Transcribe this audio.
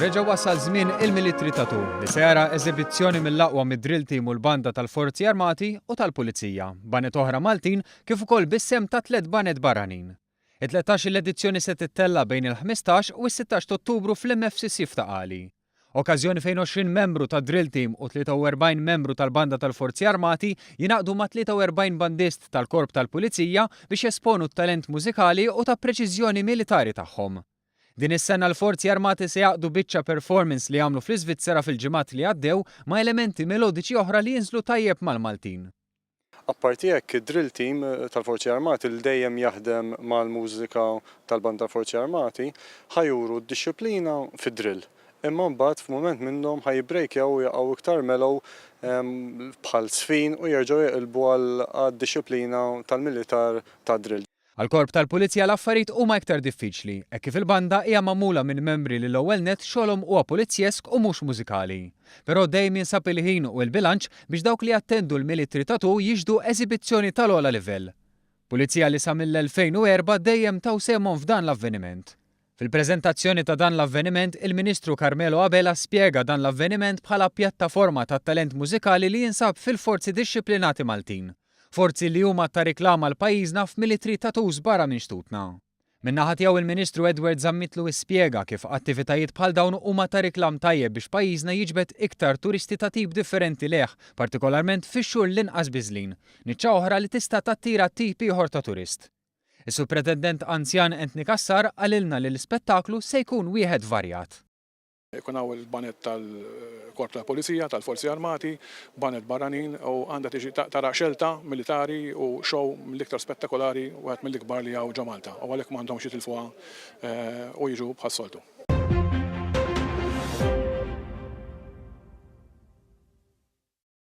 reġa' wasal żmien il-Military Tattoo li sejra eżibizzjoni mill-aqwa mid-drill team u l-banda tal-Forzi Armati u tal-Pulizija, banet oħra Maltin kif ukoll bissem ta' 3 banet barranin. It-13 l-edizzjoni se tittella bejn il-15 u s-16 ta' Ottubru fl-MFCC f'Taqali. Okkażjoni fejn 20 membru ta' drill team u 43 membru tal-banda tal-Forzi Armati jinaqdu ma' 43 bandist tal-Korp tal-Pulizija biex jesponu t-talent mużikali u ta' preċiżjoni militari tagħhom. Din is-sena l-Forzi Armati se jaqdu biċċa performance li għamlu fl-Iżvizzera fil-ġimgħat li għaddew ma' elementi melodiċi oħra li jinżlu tajjeb mal-Maltin. Apparti hekk id-drill team tal-Forzi Armati li dejjem jaħdem mal-mużika tal-banda tal-Forzi Armati ħajuru d-disciplina fid-drill. Imma mbagħad f'mument minnhom ħajbreakjaw jaqgħu iktar mellow bħal sfin u jerġgħu jeqilbu għad-disciplina tal-militar tad-drill. Għal-Korp tal-Pulizija l-affarijiet huma iktar diffiċli, hekk kif il-banda hija magħmula minn membri li l-ewwel nett xogħolhom huwa pulizjesk u mhux mużikali. Però dejjem jinsab il-ħin u l-bilanċ biex dawk li attendu l-Military Tattoo jiġdu eżibizzjoni tal-ogħla livell. Pulizija li sa mill-2004 dejjem taw semhom f'dan l-avveniment. Fil-preżentazzjoni ta' dan l-avveniment, il-Ministru Carmelo Abela spjega dan l-avveniment bħala pjattaforma tat-talent mużikali li jinsab fil-forzi dixxiplinati Maltin. Forzi li huma ta' riklama l-pajjiżna f'Military Tattoos barra minn xtutna. Min-naħa tiegħu il-Ministru Edward Zammitlu ispjega kif attivitajiet bħal dawn huma ta' riklam tajjeb biex pajjiżna jiġbed iktar turisti ta' tip differenti leħ, partikolarment fix-xhur l-inqas biżlin, niċċa oħra li tista' tattira tip ieħor ta' turist. Is-Supretendent Anzjan Anthony Kassar għalilna li l-ispettaklu se jkun wieħed varjat. Ikun hawn il-banet tal-Korp tal-Pulizija, tal-Forzi Armati, banet barranin u għandha tiġi tara xelta militari u show mill-iktar spettakolari u għed mill-ikbar li hawn ġo Malta. U għalhekk m'għandhomx jitilfuha u jiġu bħas-soltu.